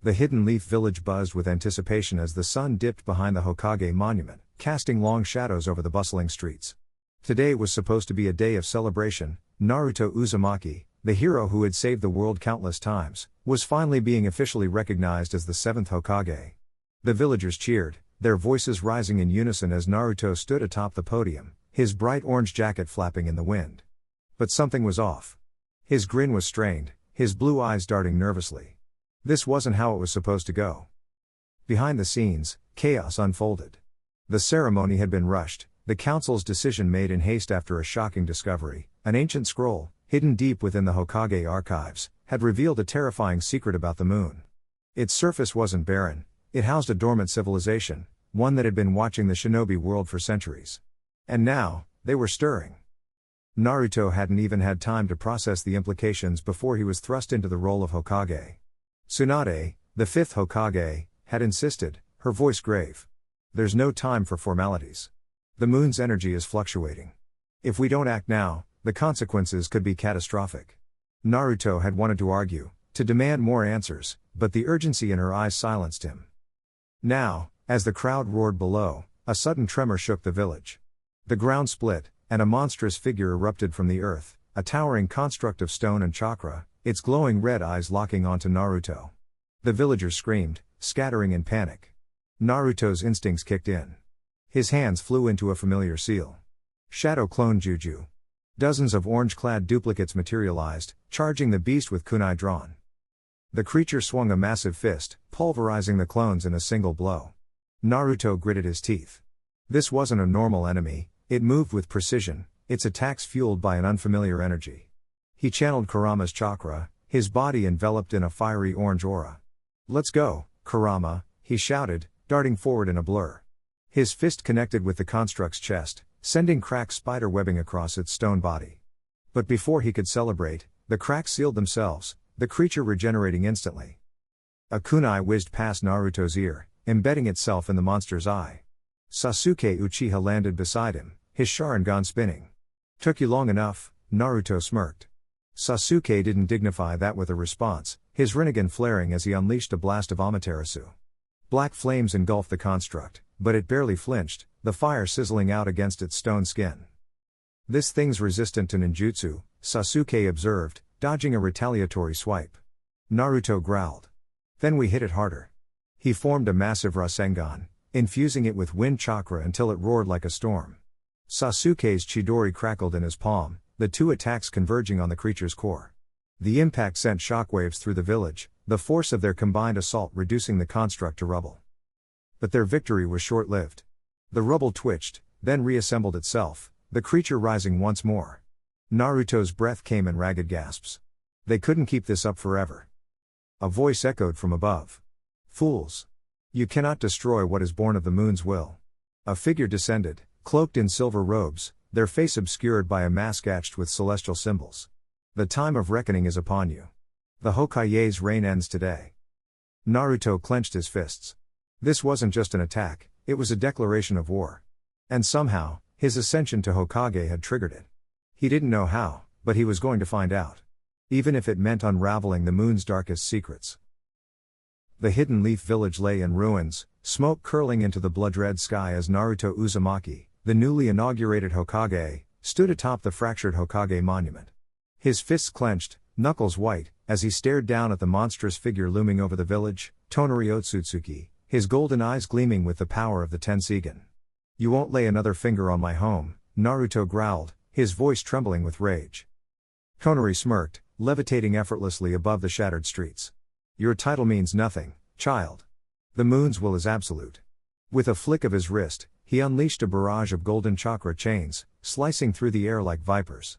The Hidden Leaf village buzzed with anticipation as the sun dipped behind the Hokage monument, casting long shadows over the bustling streets. Today was supposed to be a day of celebration. Naruto Uzumaki, the hero who had saved the world countless times, was finally being officially recognized as the 7th Hokage. The villagers cheered, their voices rising in unison as Naruto stood atop the podium, his bright orange jacket flapping in the wind. But something was off. His grin was strained, his blue eyes darting nervously. This wasn't how it was supposed to go. Behind the scenes, chaos unfolded. The ceremony had been rushed, the council's decision made in haste after a shocking discovery. An ancient scroll, hidden deep within the Hokage archives, had revealed a terrifying secret about the moon. Its surface wasn't barren, it housed a dormant civilization, one that had been watching the shinobi world for centuries. And now, they were stirring. Naruto hadn't even had time to process the implications before he was thrust into the role of Hokage. Tsunade, the 5th Hokage, had insisted, her voice grave. There's no time for formalities. The moon's energy is fluctuating. If we don't act now, the consequences could be catastrophic. Naruto had wanted to argue, to demand more answers, but the urgency in her eyes silenced him. Now, as the crowd roared below, a sudden tremor shook the village. The ground split, and a monstrous figure erupted from the earth, a towering construct of stone and chakra, its glowing red eyes locking onto Naruto. The villagers screamed, scattering in panic. Naruto's instincts kicked in. His hands flew into a familiar seal. Shadow Clone Juju. Dozens of orange-clad duplicates materialized, charging the beast with kunai drawn. The creature swung a massive fist, pulverizing the clones in a single blow. Naruto gritted his teeth. This wasn't a normal enemy, it moved with precision, its attacks fueled by an unfamiliar energy. He channeled Kurama's chakra, his body enveloped in a fiery orange aura. "Let's go, Kurama," he shouted, darting forward in a blur. His fist connected with the construct's chest, sending cracked spider webbing across its stone body. But before he could celebrate, the cracks sealed themselves, the creature regenerating instantly. A kunai whizzed past Naruto's ear, embedding itself in the monster's eye. Sasuke Uchiha landed beside him, his Sharingan spinning. "Took you long enough," Naruto smirked. Sasuke didn't dignify that with a response, his Rinnegan flaring as he unleashed a blast of Amaterasu. Black flames engulfed the construct, but it barely flinched, the fire sizzling out against its stone skin. "This thing's resistant to ninjutsu," Sasuke observed, dodging a retaliatory swipe. Naruto growled. "Then we hit it harder." He formed a massive Rasengan, infusing it with wind chakra until it roared like a storm. Sasuke's Chidori crackled in his palm, the two attacks converging on the creature's core. The impact sent shockwaves through the village, the force of their combined assault reducing the construct to rubble. But their victory was short-lived. The rubble twitched, then reassembled itself, the creature rising once more. Naruto's breath came in ragged gasps. They couldn't keep this up forever. A voice echoed from above. "Fools! You cannot destroy what is born of the moon's will." A figure descended, cloaked in silver robes, their face obscured by a mask etched with celestial symbols. "The time of reckoning is upon you. The Hokage's reign ends today." Naruto clenched his fists. This wasn't just an attack, it was a declaration of war. And somehow, his ascension to Hokage had triggered it. He didn't know how, but he was going to find out. Even if it meant unraveling the moon's darkest secrets. The Hidden Leaf village lay in ruins, smoke curling into the blood-red sky as Naruto Uzumaki, the newly inaugurated Hokage, stood atop the fractured Hokage monument. His fists clenched, knuckles white, as he stared down at the monstrous figure looming over the village, Tonari Otsutsuki, his golden eyes gleaming with the power of the Tensigen. "You won't lay another finger on my home," Naruto growled, his voice trembling with rage. Tonari smirked, levitating effortlessly above the shattered streets. "Your title means nothing, child. The moon's will is absolute." With a flick of his wrist, he unleashed a barrage of golden chakra chains, slicing through the air like vipers.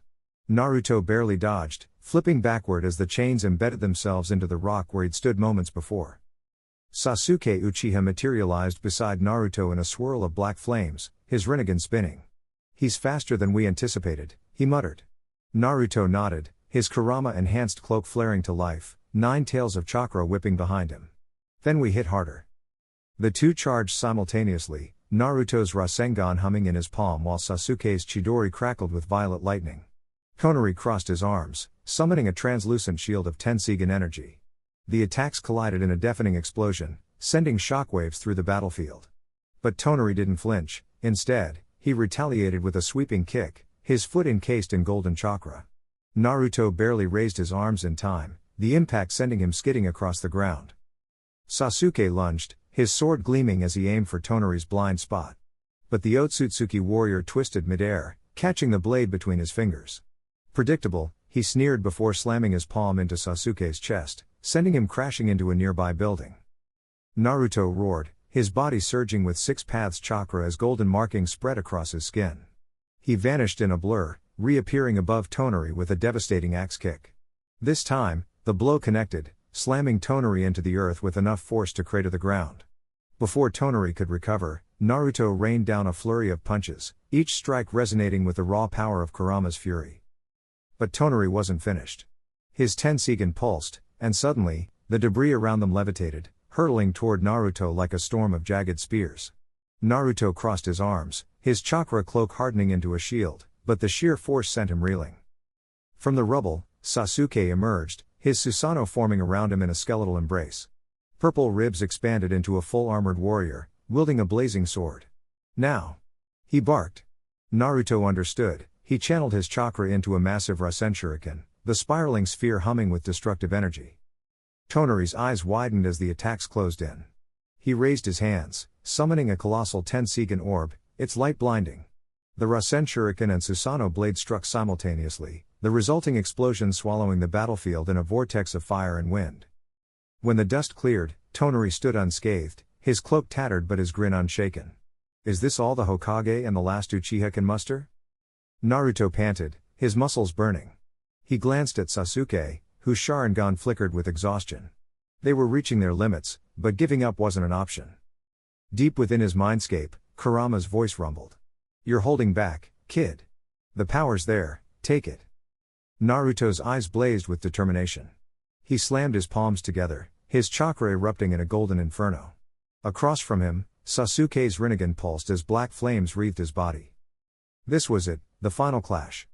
Naruto barely dodged, flipping backward as the chains embedded themselves into the rock where he'd stood moments before. Sasuke Uchiha materialized beside Naruto in a swirl of black flames, his Rinnegan spinning. "He's faster than we anticipated," he muttered. Naruto nodded, his Kurama-enhanced cloak flaring to life, 9 tails of chakra whipping behind him. "Then we hit harder." The two charged simultaneously, Naruto's Rasengan humming in his palm while Sasuke's Chidori crackled with violet lightning. Tonari crossed his arms, summoning a translucent shield of Tensigen energy. The attacks collided in a deafening explosion, sending shockwaves through the battlefield. But Tonari didn't flinch. Instead, he retaliated with a sweeping kick, his foot encased in golden chakra. Naruto barely raised his arms in time, the impact sending him skidding across the ground. Sasuke lunged, his sword gleaming as he aimed for Tonari's blind spot. But the Otsutsuki warrior twisted midair, catching the blade between his fingers. Predictable, he sneered before slamming his palm into Sasuke's chest, sending him crashing into a nearby building. Naruto roared, his body surging with six paths chakra as golden markings spread across his skin. He vanished in a blur, reappearing above Tonari with a devastating axe kick. This time, the blow connected, slamming Tonari into the earth with enough force to crater the ground. Before Tonari could recover, Naruto rained down a flurry of punches, each strike resonating with the raw power of Kurama's fury. But Tonari wasn't finished. His Tensigen pulsed, and suddenly, the debris around them levitated, hurtling toward Naruto like a storm of jagged spears. Naruto crossed his arms, his chakra cloak hardening into a shield, but the sheer force sent him reeling. From the rubble, Sasuke emerged, his Susanoo forming around him in a skeletal embrace. Purple ribs expanded into a full-armored warrior, wielding a blazing sword. Now! He barked. Naruto understood, he channeled his chakra into a massive Rasen Shuriken, the spiraling sphere humming with destructive energy. Tonari's eyes widened as the attacks closed in. He raised his hands, summoning a colossal Tensigen orb, its light blinding. The Rasen Shuriken and Susanoo blade struck simultaneously, the resulting explosion swallowing the battlefield in a vortex of fire and wind. When the dust cleared, Tonari stood unscathed, his cloak tattered but his grin unshaken. Is this all the Hokage and the last Uchiha can muster? Naruto panted, his muscles burning. He glanced at Sasuke, whose Sharingan flickered with exhaustion. They were reaching their limits, but giving up wasn't an option. Deep within his mindscape, Kurama's voice rumbled. You're holding back, kid. The power's there, take it. Naruto's eyes blazed with determination. He slammed his palms together, his chakra erupting in a golden inferno. Across from him, Sasuke's Rinnegan pulsed as black flames wreathed his body. This was it, the final clash.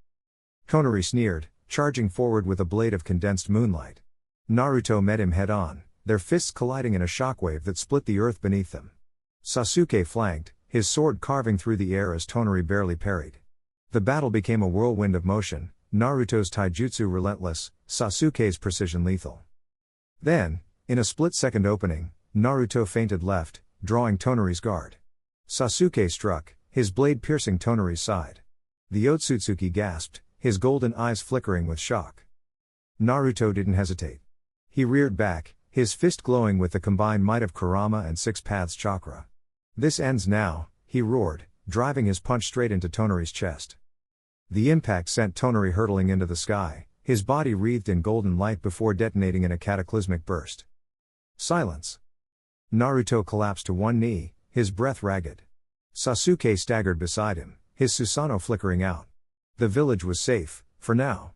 Tonari sneered, charging forward with a blade of condensed moonlight. Naruto met him head-on, their fists colliding in a shockwave that split the earth beneath them. Sasuke flanked, his sword carving through the air as Tonari barely parried. The battle became a whirlwind of motion, Naruto's taijutsu relentless, Sasuke's precision lethal. Then, in a split-second opening, Naruto feinted left, drawing Tonari's guard. Sasuke struck, his blade piercing Tonari's side. The Otsutsuki gasped, his golden eyes flickering with shock. Naruto didn't hesitate. He reared back, his fist glowing with the combined might of Kurama and Six Paths chakra. This ends now, he roared, driving his punch straight into Tonari's chest. The impact sent Tonari hurtling into the sky, his body wreathed in golden light before detonating in a cataclysmic burst. Silence. Naruto collapsed to one knee, his breath ragged. Sasuke staggered beside him, his Susanoo flickering out. The village was safe, for now.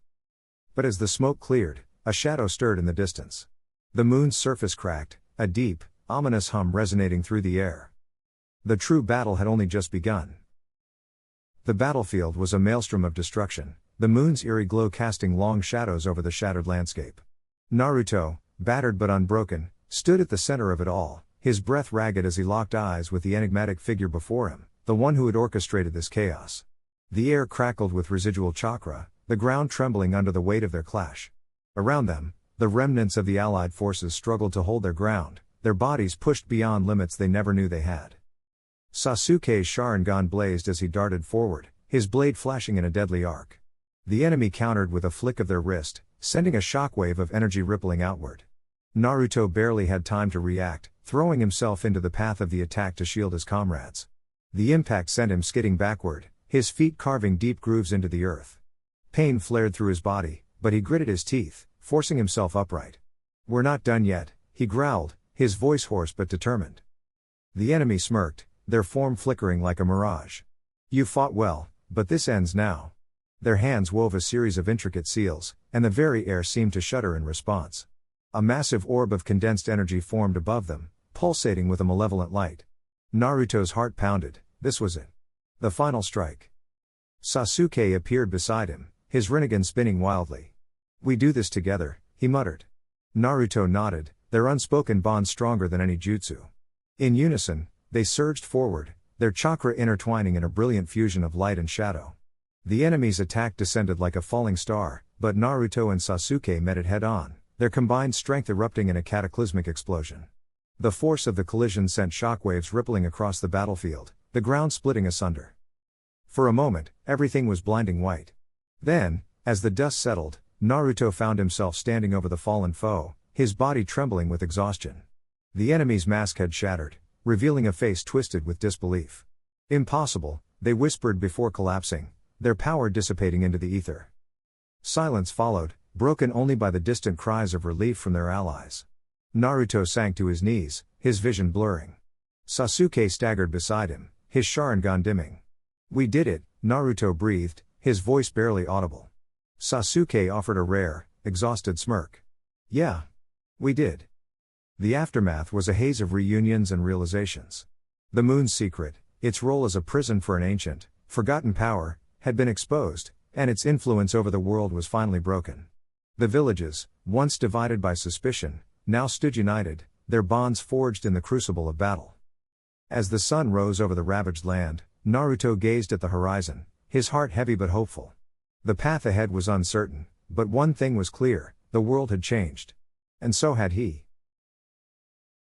But as the smoke cleared, a shadow stirred in the distance. The moon's surface cracked, a deep, ominous hum resonating through the air. The true battle had only just begun. The battlefield was a maelstrom of destruction, the moon's eerie glow casting long shadows over the shattered landscape. Naruto, battered but unbroken, stood at the center of it all, his breath ragged as he locked eyes with the enigmatic figure before him, the one who had orchestrated this chaos. The air crackled with residual chakra, the ground trembling under the weight of their clash. Around them, the remnants of the allied forces struggled to hold their ground, their bodies pushed beyond limits they never knew they had. Sasuke's Sharingan blazed as he darted forward, his blade flashing in a deadly arc. The enemy countered with a flick of their wrist, sending a shockwave of energy rippling outward. Naruto barely had time to react, throwing himself into the path of the attack to shield his comrades. The impact sent him skidding backward, his feet carving deep grooves into the earth. Pain flared through his body, but he gritted his teeth, forcing himself upright. We're not done yet, he growled, his voice hoarse but determined. The enemy smirked, their form flickering like a mirage. You fought well, but this ends now. Their hands wove a series of intricate seals, and the very air seemed to shudder in response. A massive orb of condensed energy formed above them, pulsating with a malevolent light. Naruto's heart pounded, this was it. The final strike. Sasuke appeared beside him, his Rinnegan spinning wildly. We do this together, he muttered. Naruto nodded, their unspoken bond stronger than any jutsu. In unison, they surged forward, their chakra intertwining in a brilliant fusion of light and shadow. The enemy's attack descended like a falling star, but Naruto and Sasuke met it head-on, their combined strength erupting in a cataclysmic explosion. The force of the collision sent shockwaves rippling across the battlefield, the ground splitting asunder. For a moment, everything was blinding white. Then, as the dust settled, Naruto found himself standing over the fallen foe, his body trembling with exhaustion. The enemy's mask had shattered, revealing a face twisted with disbelief. "Impossible," they whispered before collapsing, their power dissipating into the ether. Silence followed, broken only by the distant cries of relief from their allies. Naruto sank to his knees, his vision blurring. Sasuke staggered beside him, his Sharingan dimming. "We did it," Naruto breathed, his voice barely audible. Sasuke offered a rare, exhausted smirk. "Yeah. We did." The aftermath was a haze of reunions and realizations. The moon's secret, its role as a prison for an ancient, forgotten power, had been exposed, and its influence over the world was finally broken. The villages, once divided by suspicion, now stood united, their bonds forged in the crucible of battle. As the sun rose over the ravaged land, Naruto gazed at the horizon, his heart heavy but hopeful. The path ahead was uncertain, but one thing was clear, the world had changed. And so had he.